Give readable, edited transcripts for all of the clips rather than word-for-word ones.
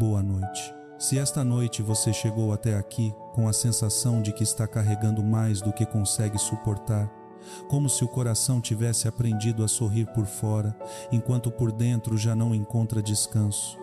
boa noite. Se esta noite você chegou até aqui com a sensação de que está carregando mais do que consegue suportar, como se o coração tivesse aprendido a sorrir por fora, enquanto por dentro já não encontra descanso,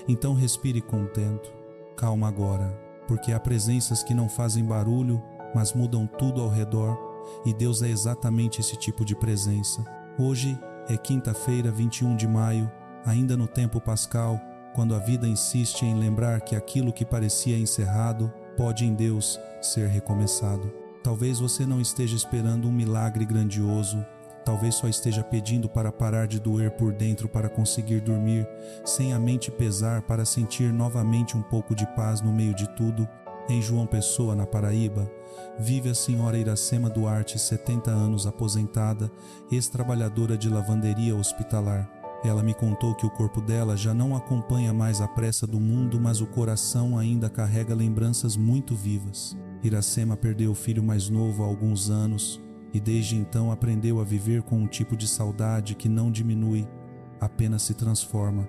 então respire contento. Calma agora, porque há presenças que não fazem barulho, mas mudam tudo ao redor, e Deus é exatamente esse tipo de presença. Hoje é quinta-feira, 21 de maio, ainda no tempo pascal, quando a vida insiste em lembrar que aquilo que parecia encerrado pode em Deus ser recomeçado. Talvez você não esteja esperando um milagre grandioso, talvez só esteja pedindo para parar de doer por dentro para conseguir dormir, sem a mente pesar, para sentir novamente um pouco de paz no meio de tudo. Em João Pessoa, na Paraíba, vive a senhora Iracema Duarte, 70 anos, aposentada, ex-trabalhadora de lavanderia hospitalar. Ela me contou que o corpo dela já não acompanha mais a pressa do mundo, mas o coração ainda carrega lembranças muito vivas. Iracema perdeu o filho mais novo há alguns anos e desde então aprendeu a viver com um tipo de saudade que não diminui, apenas se transforma.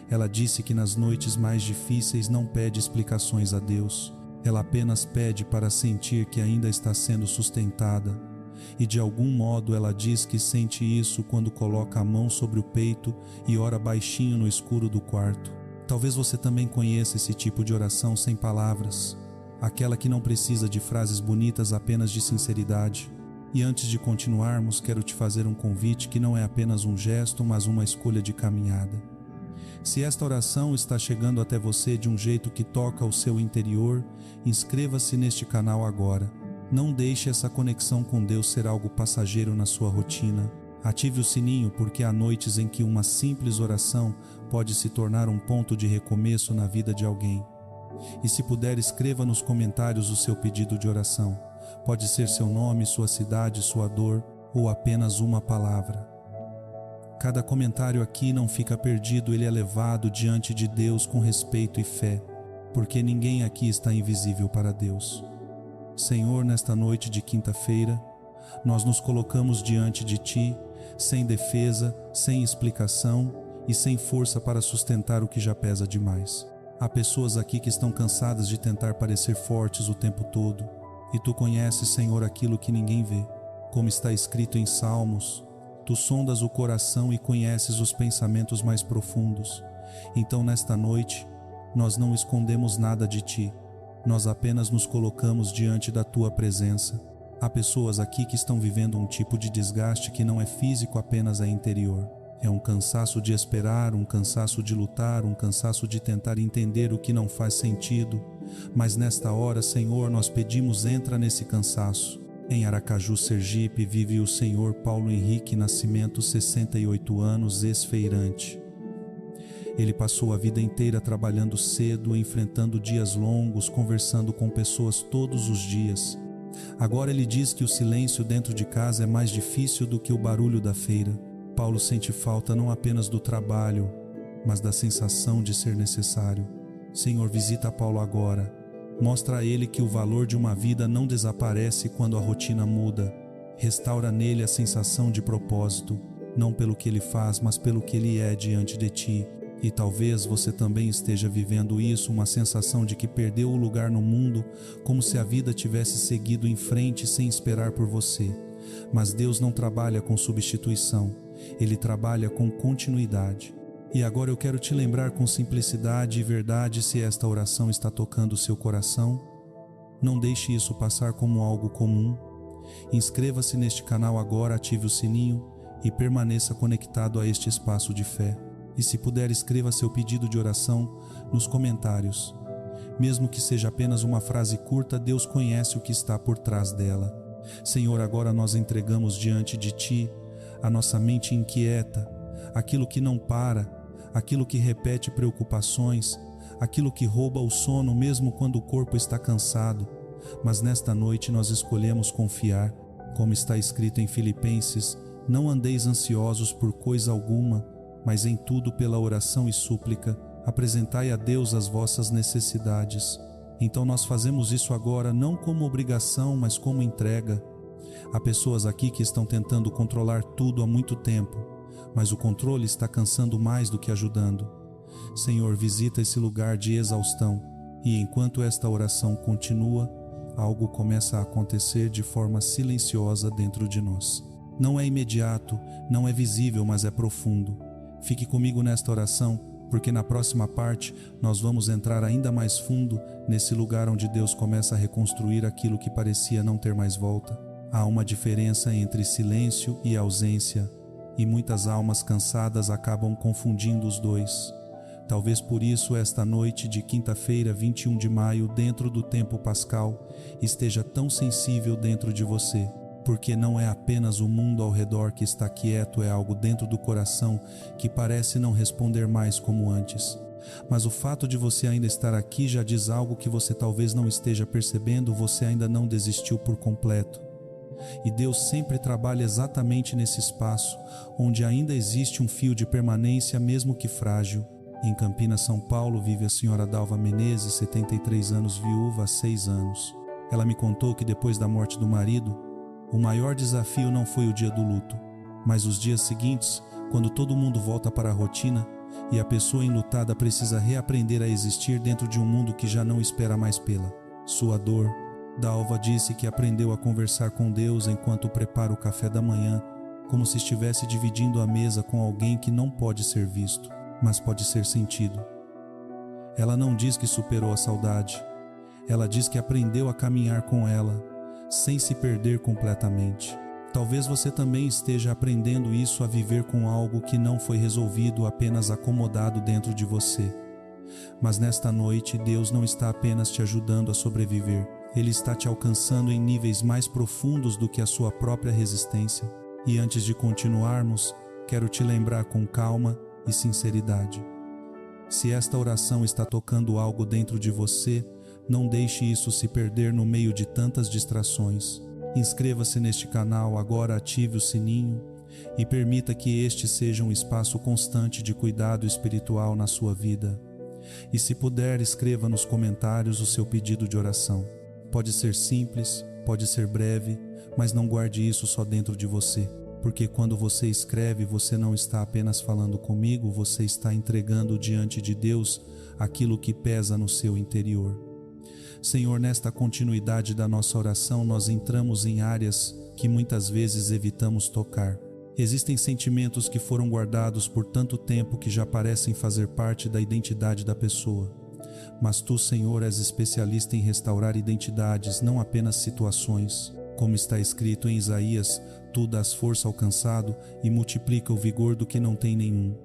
Ela disse que nas noites mais difíceis não pede explicações a Deus, ela apenas pede para sentir que ainda está sendo sustentada. E de algum modo ela diz que sente isso quando coloca a mão sobre o peito e ora baixinho no escuro do quarto. Talvez você também conheça esse tipo de oração sem palavras, aquela que não precisa de frases bonitas, apenas de sinceridade. E antes de continuarmos, quero te fazer um convite que não é apenas um gesto, mas uma escolha de caminhada. Se esta oração está chegando até você de um jeito que toca o seu interior, inscreva-se neste canal agora. Não deixe essa conexão com Deus ser algo passageiro na sua rotina. Ative o sininho, porque há noites em que uma simples oração pode se tornar um ponto de recomeço na vida de alguém. E se puder, escreva nos comentários o seu pedido de oração. Pode ser seu nome, sua cidade, sua dor ou apenas uma palavra. Cada comentário aqui não fica perdido, ele é levado diante de Deus com respeito e fé, porque ninguém aqui está invisível para Deus. Senhor, nesta noite de quinta-feira, nós nos colocamos diante de Ti, sem defesa, sem explicação e sem força para sustentar o que já pesa demais. Há pessoas aqui que estão cansadas de tentar parecer fortes o tempo todo, e Tu conheces, Senhor, aquilo que ninguém vê. Como está escrito em Salmos, Tu sondas o coração e conheces os pensamentos mais profundos. Então, nesta noite, nós não escondemos nada de Ti. Nós apenas nos colocamos diante da Tua presença. Há pessoas aqui que estão vivendo um tipo de desgaste que não é físico, apenas é interior. É um cansaço de esperar, um cansaço de lutar, um cansaço de tentar entender o que não faz sentido. Mas nesta hora, Senhor, nós pedimos, entra nesse cansaço. Em Aracaju, Sergipe, vive o Senhor Paulo Henrique Nascimento, 68 anos, ex-feirante. Ele passou a vida inteira trabalhando cedo, enfrentando dias longos, conversando com pessoas todos os dias. Agora ele diz que o silêncio dentro de casa é mais difícil do que o barulho da feira. Paulo sente falta não apenas do trabalho, mas da sensação de ser necessário. Senhor, visita Paulo agora. Mostra a ele que o valor de uma vida não desaparece quando a rotina muda. Restaura nele a sensação de propósito, não pelo que ele faz, mas pelo que ele é diante de Ti. E talvez você também esteja vivendo isso, uma sensação de que perdeu o lugar no mundo, como se a vida tivesse seguido em frente sem esperar por você. Mas Deus não trabalha com substituição, Ele trabalha com continuidade. E agora eu quero te lembrar com simplicidade e verdade, se esta oração está tocando o seu coração, não deixe isso passar como algo comum. Inscreva-se neste canal agora, ative o sininho e permaneça conectado a este espaço de fé. E se puder, escreva seu pedido de oração nos comentários. Mesmo que seja apenas uma frase curta, Deus conhece o que está por trás dela. Senhor, agora nós entregamos diante de Ti a nossa mente inquieta, aquilo que não para, aquilo que repete preocupações, aquilo que rouba o sono mesmo quando o corpo está cansado. Mas nesta noite nós escolhemos confiar, como está escrito em Filipenses: não andeis ansiosos por coisa alguma, mas em tudo pela oração e súplica, apresentai a Deus as vossas necessidades. Então nós fazemos isso agora não como obrigação, mas como entrega. Há pessoas aqui que estão tentando controlar tudo há muito tempo, mas o controle está cansando mais do que ajudando. Senhor, visita esse lugar de exaustão, e enquanto esta oração continua, algo começa a acontecer de forma silenciosa dentro de nós. Não é imediato, não é visível, mas é profundo. Fique comigo nesta oração, porque na próxima parte nós vamos entrar ainda mais fundo nesse lugar onde Deus começa a reconstruir aquilo que parecia não ter mais volta. Há uma diferença entre silêncio e ausência, e muitas almas cansadas acabam confundindo os dois. Talvez por isso esta noite de quinta-feira, 21 de maio, dentro do tempo pascal, esteja tão sensível dentro de você, porque não é apenas o mundo ao redor que está quieto, é algo dentro do coração que parece não responder mais como antes. Mas o fato de você ainda estar aqui já diz algo que você talvez não esteja percebendo, você ainda não desistiu por completo. E Deus sempre trabalha exatamente nesse espaço, onde ainda existe um fio de permanência, mesmo que frágil. Em Campinas, São Paulo, vive a senhora Dalva Menezes, 73 anos, viúva há 6 anos. Ela me contou que depois da morte do marido, o maior desafio não foi o dia do luto, mas os dias seguintes, quando todo mundo volta para a rotina e a pessoa enlutada precisa reaprender a existir dentro de um mundo que já não espera mais pela sua dor. Dalva disse que aprendeu a conversar com Deus enquanto prepara o café da manhã, como se estivesse dividindo a mesa com alguém que não pode ser visto, mas pode ser sentido. Ela não diz que superou a saudade, ela diz que aprendeu a caminhar com ela, sem se perder completamente. Talvez você também esteja aprendendo isso, a viver com algo que não foi resolvido, apenas acomodado dentro de você. Mas nesta noite, Deus não está apenas te ajudando a sobreviver, Ele está te alcançando em níveis mais profundos do que a sua própria resistência. E antes de continuarmos, quero te lembrar com calma e sinceridade. Se esta oração está tocando algo dentro de você, não deixe isso se perder no meio de tantas distrações. Inscreva-se neste canal, agora ative o sininho e permita que este seja um espaço constante de cuidado espiritual na sua vida. E se puder, escreva nos comentários o seu pedido de oração. Pode ser simples, pode ser breve, mas não guarde isso só dentro de você. Porque quando você escreve, você não está apenas falando comigo, você está entregando diante de Deus aquilo que pesa no seu interior. Senhor, nesta continuidade da nossa oração, nós entramos em áreas que muitas vezes evitamos tocar. Existem sentimentos que foram guardados por tanto tempo que já parecem fazer parte da identidade da pessoa. Mas Tu, Senhor, és especialista em restaurar identidades, não apenas situações. Como está escrito em Isaías, Tu dás força ao cansado e multiplica o vigor do que não tem nenhum.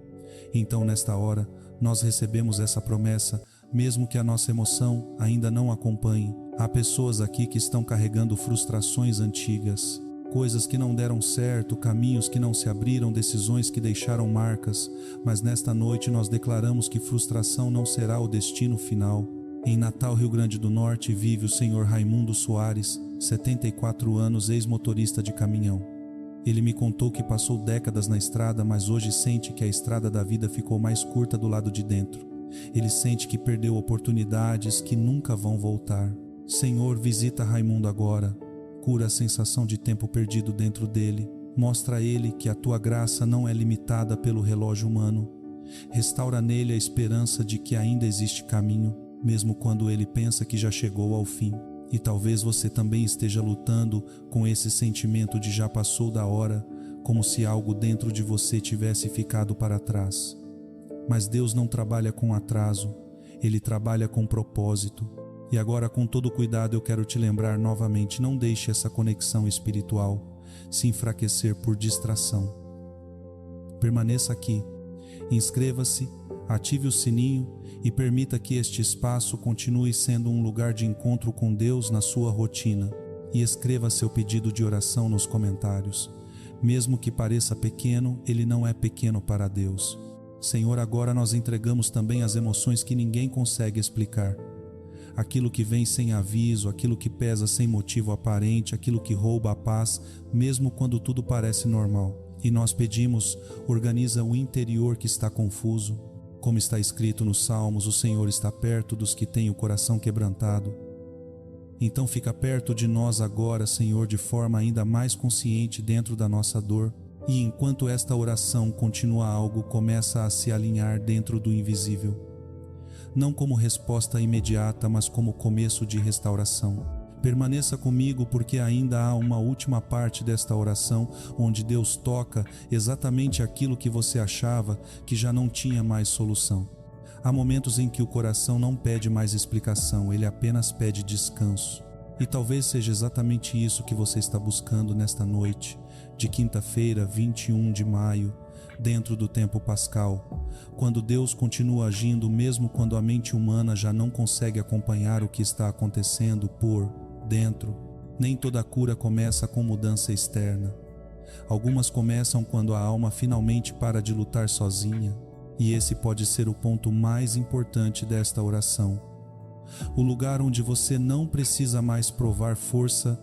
Então, nesta hora, nós recebemos essa promessa, mesmo que a nossa emoção ainda não acompanhe. Há pessoas aqui que estão carregando frustrações antigas, coisas que não deram certo, caminhos que não se abriram, decisões que deixaram marcas, mas nesta noite nós declaramos que frustração não será o destino final. Em Natal, Rio Grande do Norte, vive o senhor Raimundo Soares, 74 anos, ex-motorista de caminhão. Ele me contou que passou décadas na estrada, mas hoje sente que a estrada da vida ficou mais curta do lado de dentro. Ele sente que perdeu oportunidades que nunca vão voltar. Senhor, visita Raimundo agora. Cura a sensação de tempo perdido dentro dele. Mostra a ele que a Tua graça não é limitada pelo relógio humano. Restaura nele a esperança de que ainda existe caminho, mesmo quando ele pensa que já chegou ao fim. E talvez você também esteja lutando com esse sentimento de já passou da hora, como se algo dentro de você tivesse ficado para trás. Mas Deus não trabalha com atraso, Ele trabalha com propósito. E agora, com todo cuidado, eu quero te lembrar novamente, não deixe essa conexão espiritual se enfraquecer por distração. Permaneça aqui, inscreva-se, ative o sininho e permita que este espaço continue sendo um lugar de encontro com Deus na sua rotina. E escreva seu pedido de oração nos comentários. Mesmo que pareça pequeno, ele não é pequeno para Deus. Senhor, agora nós entregamos também as emoções que ninguém consegue explicar. Aquilo que vem sem aviso, aquilo que pesa sem motivo aparente, aquilo que rouba a paz, mesmo quando tudo parece normal. E nós pedimos, organiza o interior que está confuso. Como está escrito nos Salmos, o Senhor está perto dos que têm o coração quebrantado. Então fica perto de nós agora, Senhor, de forma ainda mais consciente dentro da nossa dor. E enquanto esta oração continua, algo começa a se alinhar dentro do invisível. Não como resposta imediata, mas como começo de restauração. Permaneça comigo, porque ainda há uma última parte desta oração onde Deus toca exatamente aquilo que você achava que já não tinha mais solução. Há momentos em que o coração não pede mais explicação, ele apenas pede descanso. E talvez seja exatamente isso que você está buscando nesta noite de quinta-feira, 21 de maio, dentro do tempo pascal, quando Deus continua agindo mesmo quando a mente humana já não consegue acompanhar o que está acontecendo por dentro. Nem toda cura começa com mudança externa. Algumas começam quando a alma finalmente para de lutar sozinha, e esse pode ser o ponto mais importante desta oração. O lugar onde você não precisa mais provar força,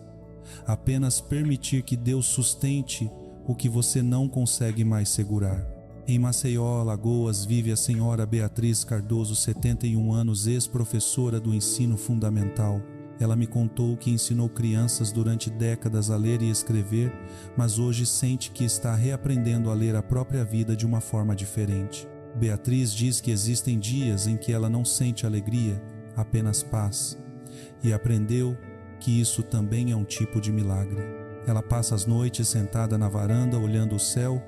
apenas permitir que Deus sustente o que você não consegue mais segurar. Em Maceió, Alagoas, vive a senhora Beatriz Cardoso, 71 anos, ex-professora do ensino fundamental. Ela me contou que ensinou crianças durante décadas a ler e escrever, mas hoje sente que está reaprendendo a ler a própria vida de uma forma diferente. Beatriz diz que existem dias em que ela não sente alegria, apenas paz, e aprendeu que isso também é um tipo de milagre. Ela passa as noites sentada na varanda olhando o céu,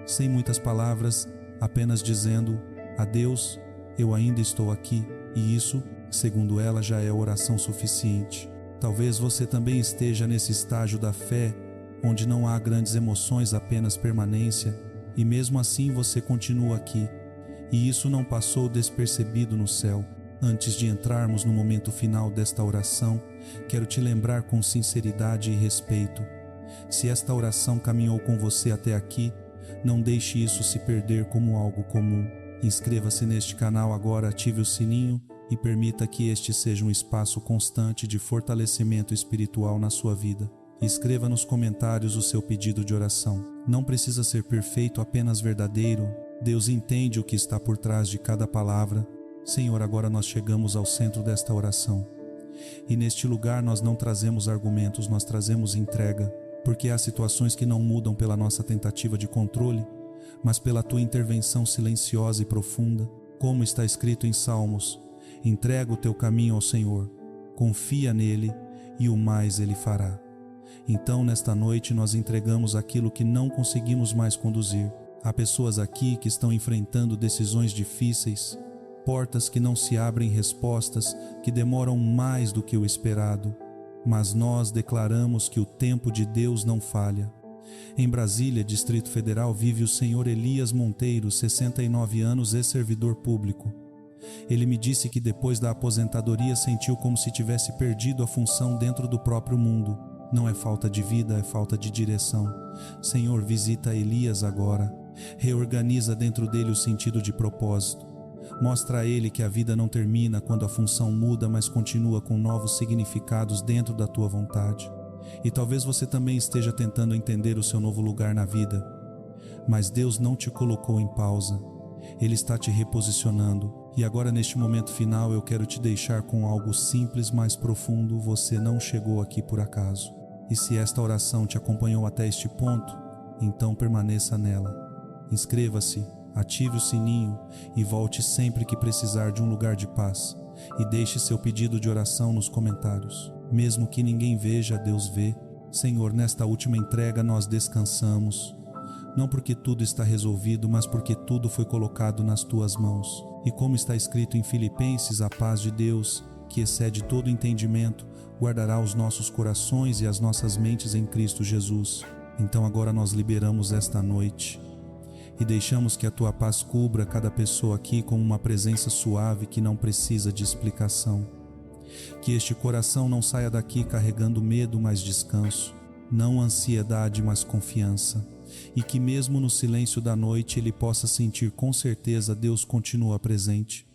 sem muitas palavras, apenas dizendo: a Deus, eu ainda estou aqui, e isso, segundo ela, já é oração suficiente. Talvez você também esteja nesse estágio da fé, onde não há grandes emoções, apenas permanência, e mesmo assim você continua aqui, e isso não passou despercebido no céu. Antes de entrarmos no momento final desta oração, quero te lembrar com sinceridade e respeito: se esta oração caminhou com você até aqui, não deixe isso se perder como algo comum. Inscreva-se neste canal agora, ative o sininho e permita que este seja um espaço constante de fortalecimento espiritual na sua vida. Escreva nos comentários o seu pedido de oração. Não precisa ser perfeito, apenas verdadeiro. Deus entende o que está por trás de cada palavra. Senhor, agora nós chegamos ao centro desta oração. E neste lugar nós não trazemos argumentos, nós trazemos entrega, porque há situações que não mudam pela nossa tentativa de controle, mas pela tua intervenção silenciosa e profunda. Como está escrito em Salmos: entrega o teu caminho ao Senhor, confia nele e o mais ele fará. Então, nesta noite, nós entregamos aquilo que não conseguimos mais conduzir. Há pessoas aqui que estão enfrentando decisões difíceis, portas que não se abrem, respostas que demoram mais do que o esperado, mas nós declaramos que o tempo de Deus não falha. Em Brasília, Distrito Federal, vive o senhor Elias Monteiro, 69 anos, ex-servidor público. Ele me disse que depois da aposentadoria sentiu como se tivesse perdido a função dentro do próprio mundo. Não é falta de vida, é falta de direção. Senhor, visita Elias agora. Reorganiza dentro dele o sentido de propósito. Mostra a ele que a vida não termina quando a função muda, mas continua com novos significados dentro da tua vontade. E talvez você também esteja tentando entender o seu novo lugar na vida. Mas Deus não te colocou em pausa. Ele está te reposicionando. E agora, neste momento final, eu quero te deixar com algo simples, mas profundo. Você não chegou aqui por acaso. E se esta oração te acompanhou até este ponto, então permaneça nela. Inscreva-se, ative o sininho e volte sempre que precisar de um lugar de paz. E deixe seu pedido de oração nos comentários. Mesmo que ninguém veja, Deus vê. Senhor, nesta última entrega nós descansamos. Não porque tudo está resolvido, mas porque tudo foi colocado nas tuas mãos. E como está escrito em Filipenses, a paz de Deus, que excede todo entendimento, guardará os nossos corações e as nossas mentes em Cristo Jesus. Então agora nós liberamos esta noite e deixamos que a tua paz cubra cada pessoa aqui com uma presença suave que não precisa de explicação. Que este coração não saia daqui carregando medo, mas descanso, não ansiedade, mas confiança. E que mesmo no silêncio da noite ele possa sentir com certeza Deus continua presente.